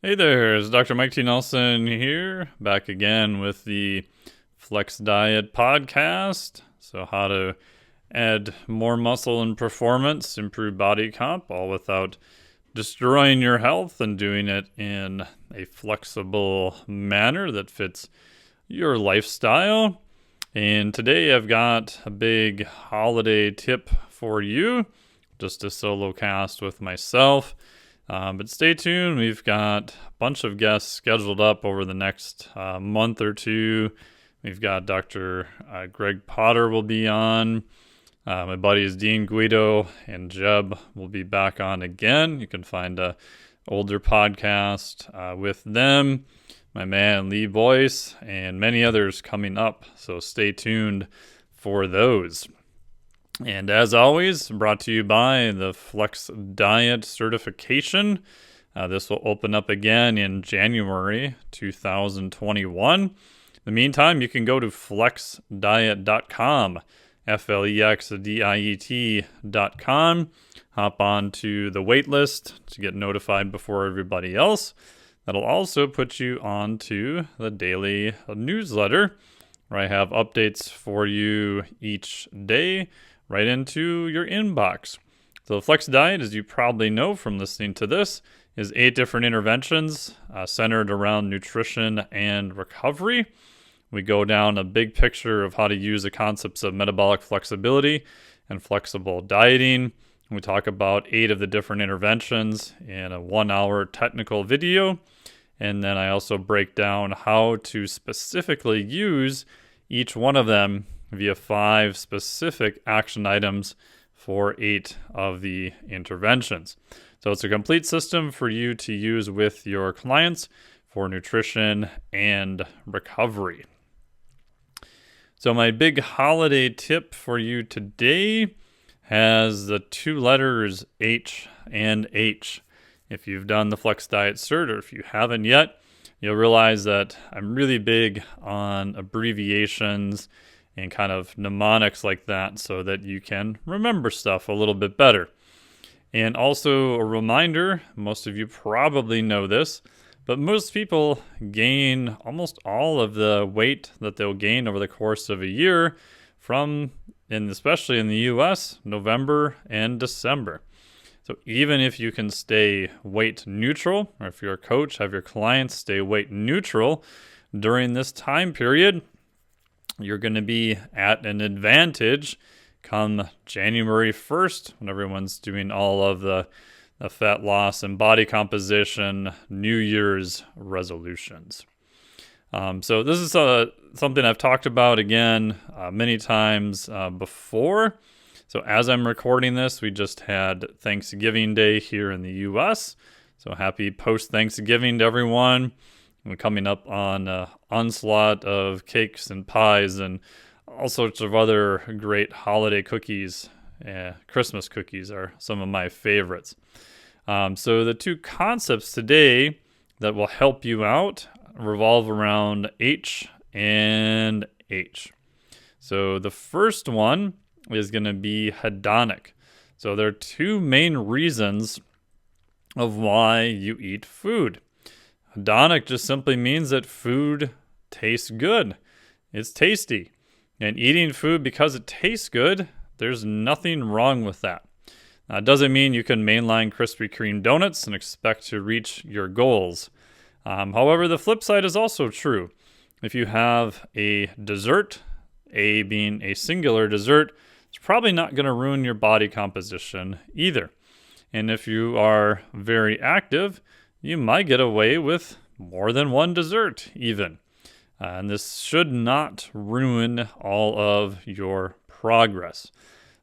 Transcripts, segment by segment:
Hey there, it's Dr. Mike T. Nelson here, back again with the Flex Diet podcast. So, how to add more muscle and performance, improve body comp, all without destroying your health and doing it in a flexible manner that fits your lifestyle. And today I've got a big holiday tip for you, just a solo cast with myself. But stay tuned. We've got a bunch of guests scheduled up over the next month or two. We've got Dr. Greg Potter will be on. My buddies Dean Guido and Jeb will be back on again. You can find a older podcast with them. My man Lee Boyce and many others coming up. So stay tuned for those. And as always, brought to you by the Flex Diet certification. This will open up again in January 2021. In the meantime, you can go to flexdiet.com, flexdiet.com. Hop on to the wait list to get notified before everybody else. That'll also put you onto the daily newsletter, where I have updates for you each day right into your inbox. So the Flex Diet, as you probably know from listening to this, is 8 different interventions centered around nutrition and recovery. We go down a big picture of how to use the concepts of metabolic flexibility and flexible dieting. We talk about 8 of the different interventions in a 1-hour technical video. And then I also break down how to specifically use each one of them via 5 specific action items for 8 of the interventions. So it's a complete system for you to use with your clients for nutrition and recovery. So my big holiday tip for you today has the 2 letters H and H. If you've done the Flex Diet Cert, or if you haven't yet, you'll realize that I'm really big on abbreviations and kind of mnemonics like that so that you can remember stuff a little bit better. And also a reminder, most of you probably know this, but most people gain almost all of the weight that they'll gain over the course of a year from, and especially in the US, November and December. So even if you can stay weight neutral, or if you're a coach, have your clients stay weight neutral during this time period, you're going to be at an advantage come January 1st when everyone's doing all of the fat loss and body composition New Year's resolutions. So this is something I've talked about again many times before. So as I'm recording this, we just had Thanksgiving Day here in the U.S. So happy post-Thanksgiving to everyone. We're coming up on an onslaught of cakes and pies and all sorts of other great holiday cookies. Christmas cookies are some of my favorites. So the 2 concepts today that will help you out revolve around H and H. So the first one is going to be hedonic. So there are 2 main reasons of why you eat food. Hedonic just simply means that food tastes good. It's tasty. And eating food because it tastes good, there's nothing wrong with that. Now, it doesn't mean you can mainline Krispy Kreme donuts and expect to reach your goals. However, the flip side is also true. If you have a dessert, A being a singular dessert, it's probably not going to ruin your body composition either. And if you are very active, you might get away with more than 1 dessert even. And this should not ruin all of your progress.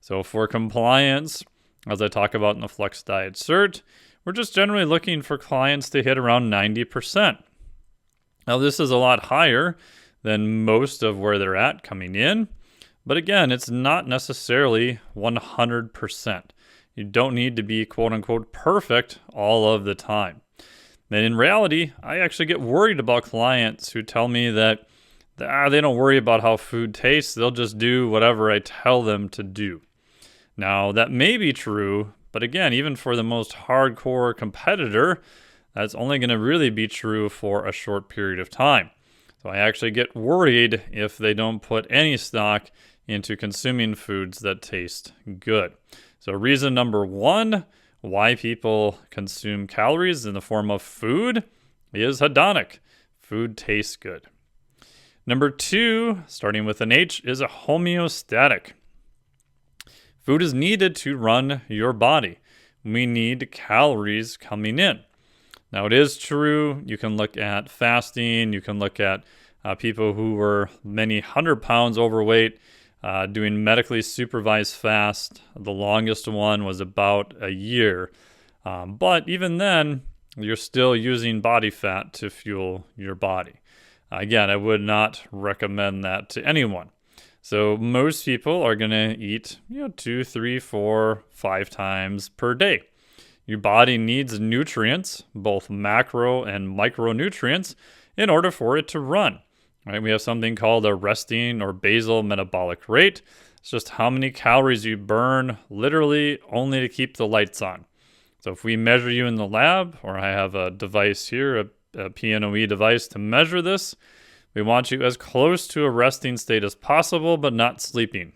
So for compliance, as I talk about in the Flex Diet Cert, we're just generally looking for clients to hit around 90%. Now this is a lot higher than most of where they're at coming in. But again, it's not necessarily 100%. You don't need to be quote unquote perfect all of the time. And in reality, I actually get worried about clients who tell me that they don't worry about how food tastes. They'll just do whatever I tell them to do. Now, that may be true, but again, even for the most hardcore competitor, that's only going to really be true for a short period of time. So I actually get worried if they don't put any stock into consuming foods that taste good. So reason number one why people consume calories in the form of food is hedonic. Food tastes good. Number two, starting with an H, is a homeostatic. Food is needed to run your body. We need calories coming in. Now, it is true, you can look at fasting, you can look at people who were many 100 pounds overweight doing medically supervised fast. The longest one was about a year. But even then, you're still using body fat to fuel your body. Again, I would not recommend that to anyone. So most people are going to eat 2, 3, 4, 5 times per day. Your body needs nutrients, both macro and micronutrients, in order for it to run. Right? We have something called a resting or basal metabolic rate. It's just how many calories you burn literally only to keep the lights on. So if we measure you in the lab, or I have a device here, a PNOE device to measure this, we want you as close to a resting state as possible, but not sleeping.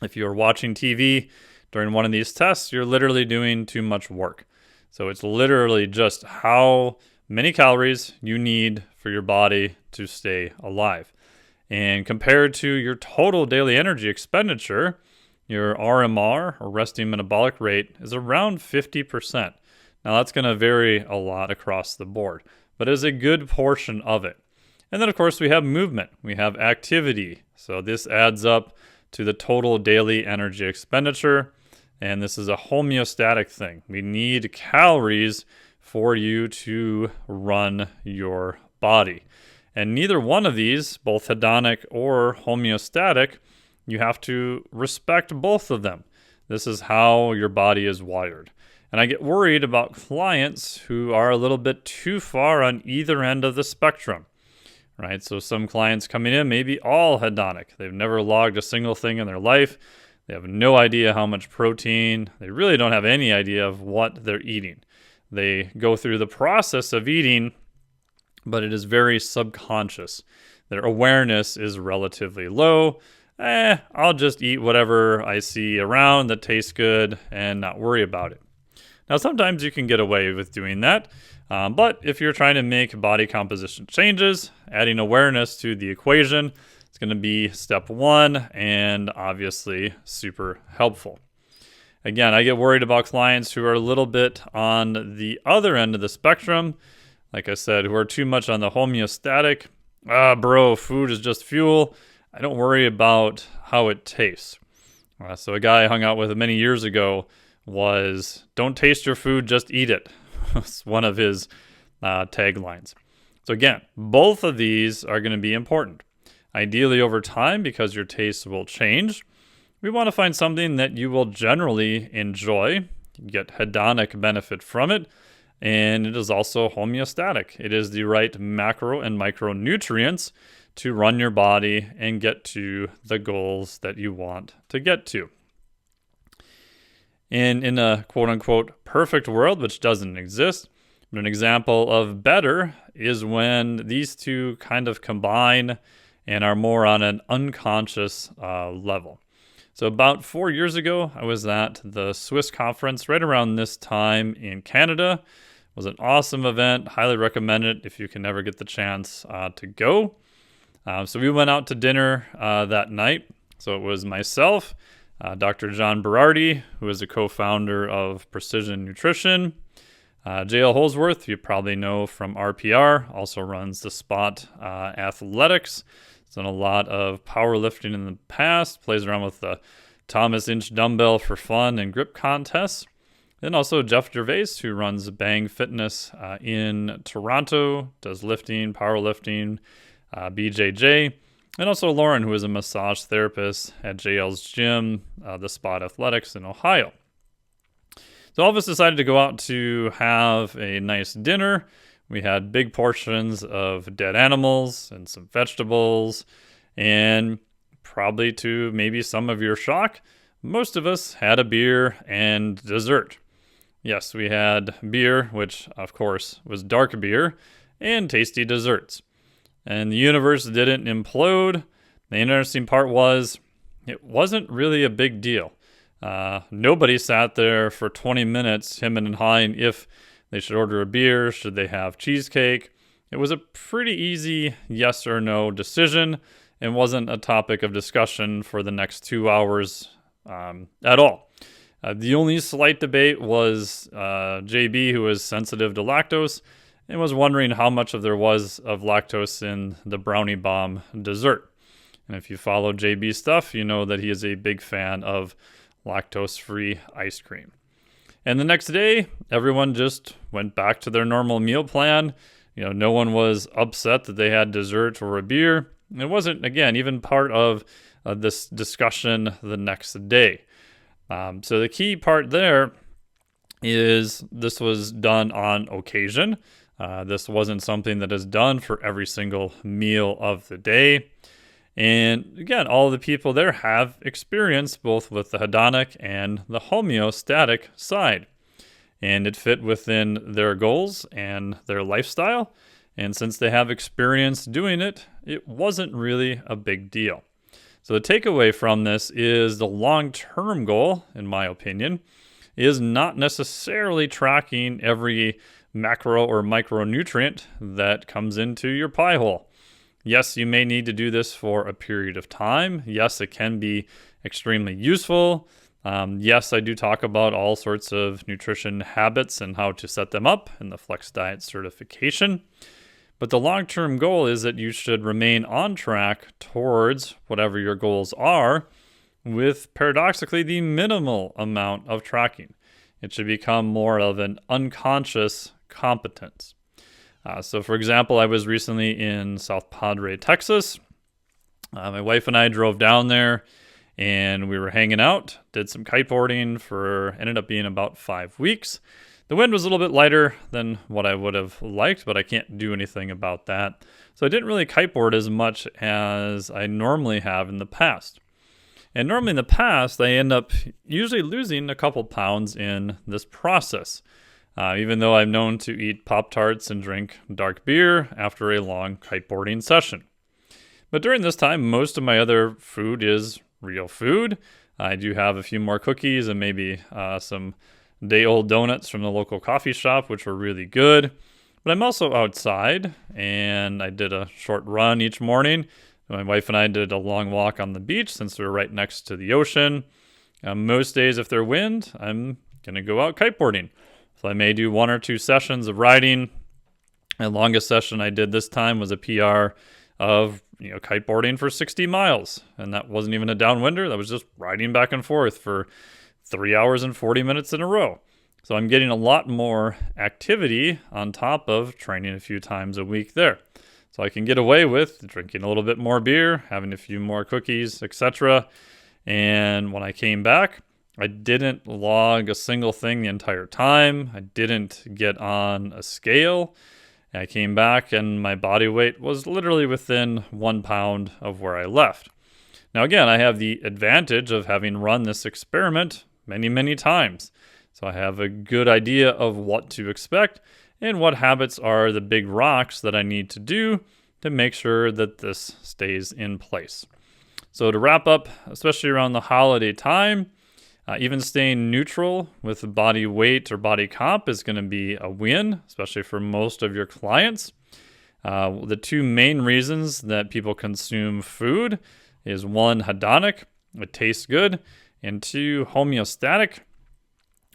If you're watching TV during one of these tests, you're literally doing too much work. So it's literally just how many calories you need for your body to stay alive. And compared to your total daily energy expenditure, your RMR, or resting metabolic rate, is around 50%. Now that's going to vary a lot across the board, but it is a good portion of it. And then, of course, we have movement. We have activity. So this adds up to the total daily energy expenditure. And this is a homeostatic thing. We need calories for you to run your body. And neither one of these, both hedonic or homeostatic, you have to respect both of them. This is how your body is wired. And I get worried about clients who are a little bit too far on either end of the spectrum. Right? So some clients coming in may be all hedonic. They've never logged a single thing in their life. They have no idea how much protein. They really don't have any idea of what they're eating. They go through the process of eating, but it is very subconscious. Their awareness is relatively low. I'll just eat whatever I see around that tastes good and not worry about it. Now, sometimes you can get away with doing that. But if you're trying to make body composition changes, adding awareness to the equation, it's going to be step one and obviously super helpful. Again, I get worried about clients who are a little bit on the other end of the spectrum. Like I said, who are too much on the homeostatic. Bro, food is just fuel. I don't worry about how it tastes. So a guy I hung out with many years ago was, don't taste your food, just eat it. It's one of his taglines. So again, both of these are going to be important. Ideally over time, because your tastes will change, we want to find something that you will generally enjoy, get hedonic benefit from it, and it is also homeostatic. It is the right macro and micronutrients to run your body and get to the goals that you want to get to. And in a quote-unquote perfect world, which doesn't exist, but an example of better is when these two kind of combine and are more on an unconscious level. So about 4 years ago, I was at the Swiss conference right around this time in Canada. It was an awesome event. Highly recommend it if you can ever get the chance to go. So we went out to dinner that night. So it was myself, Dr. John Berardi, who is a co-founder of Precision Nutrition. J.L. Holsworth, you probably know from RPR, also runs the Spot Athletics. He's done a lot of powerlifting in the past, plays around with the Thomas Inch dumbbell for fun and grip contests. Then also Jeff Gervais, who runs Bang Fitness in Toronto, does lifting, powerlifting, BJJ. And also Lauren, who is a massage therapist at JL's gym, the Spot Athletics in Ohio. So all of us decided to go out to have a nice dinner. We had big portions of dead animals and some vegetables. And probably to maybe some of your shock, most of us had a beer and dessert. Yes, we had beer, which of course was dark beer, and tasty desserts. And the universe didn't implode. The interesting part was it wasn't really a big deal. Nobody sat there for 20 minutes hemming and hawing if they should order a beer, should they have cheesecake. It was a pretty easy yes or no decision and wasn't a topic of discussion for the next 2 hours at all. The only slight debate was JB, who was sensitive to lactose, and was wondering how much of there was of lactose in the brownie bomb dessert. And if you follow JB's stuff, you know that he is a big fan of lactose-free ice cream. And the next day, everyone just went back to their normal meal plan. No one was upset that they had dessert or a beer. It wasn't, again, even part of this discussion the next day. So the key part there is this was done on occasion. This wasn't something that is done for every single meal of the day. And again, all the people there have experience both with the hedonic and the homeostatic side. And it fit within their goals and their lifestyle. And since they have experience doing it, it wasn't really a big deal. So the takeaway from this is the long-term goal, in my opinion, is not necessarily tracking every macro or micronutrient that comes into your pie hole. Yes, you may need to do this for a period of time. Yes, it can be extremely useful. Yes, I do talk about all sorts of nutrition habits and how to set them up in the Flex Diet certification. But the long-term goal is that you should remain on track towards whatever your goals are with, paradoxically, the minimal amount of tracking. It should become more of an unconscious competence. So, for example, I was recently in South Padre, Texas. My wife and I drove down there, and we were hanging out, did some kiteboarding ended up being about 5 weeks. The wind was a little bit lighter than what I would have liked, but I can't do anything about that. So I didn't really kiteboard as much as I normally have in the past. And normally in the past, I end up usually losing a couple pounds in this process. Even though I'm known to eat Pop-Tarts and drink dark beer after a long kiteboarding session. But during this time, most of my other food is real food. I do have a few more cookies and maybe some day-old donuts from the local coffee shop, which were really good. But I'm also outside, and I did a short run each morning. My wife and I did a long walk on the beach since we're right next to the ocean. Most days, if there's wind, I'm going to go out kiteboarding. So I may do 1 or 2 sessions of riding. The longest session I did this time was a PR of kiteboarding for 60 miles. And that wasn't even a downwinder. That was just riding back and forth for 3 hours and 40 minutes in a row. So I'm getting a lot more activity on top of training a few times a week there. So I can get away with drinking a little bit more beer, having a few more cookies, etc. And when I came back, I didn't log a single thing the entire time. I didn't get on a scale. I came back and my body weight was literally within 1 pound of where I left. Now again, I have the advantage of having run this experiment many, many times. So I have a good idea of what to expect and what habits are the big rocks that I need to do to make sure that this stays in place. So to wrap up, especially around the holiday time, even staying neutral with body weight or body comp is going to be a win, especially for most of your clients. The 2 main reasons that people consume food is 1, hedonic, it tastes good, and 2, homeostatic.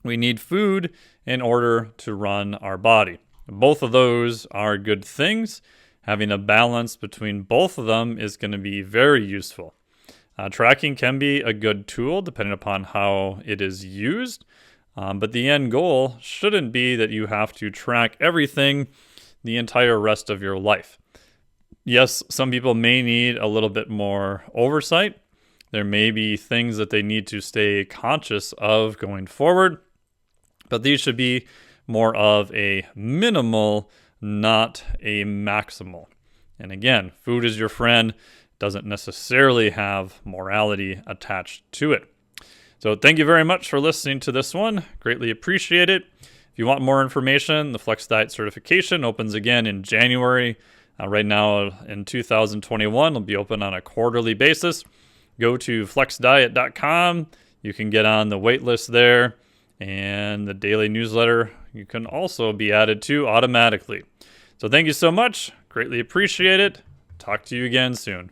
We need food in order to run our body. Both of those are good things. Having a balance between both of them is going to be very useful. Tracking can be a good tool depending upon how it is used, but the end goal shouldn't be that you have to track everything the entire rest of your life. Yes, some people may need a little bit more oversight. There may be things that they need to stay conscious of going forward, but these should be more of a minimal, not a maximal. And again, food is your friend. Doesn't necessarily have morality attached to it. So thank you very much for listening to this one. Greatly appreciate it. If you want more information, the Flex Diet certification opens again in January. Right now in 2021, it'll be open on a quarterly basis. Go to flexdiet.com. You can get on the wait list there, and the daily newsletter you can also be added to automatically. So thank you so much. Greatly appreciate it. Talk to you again soon.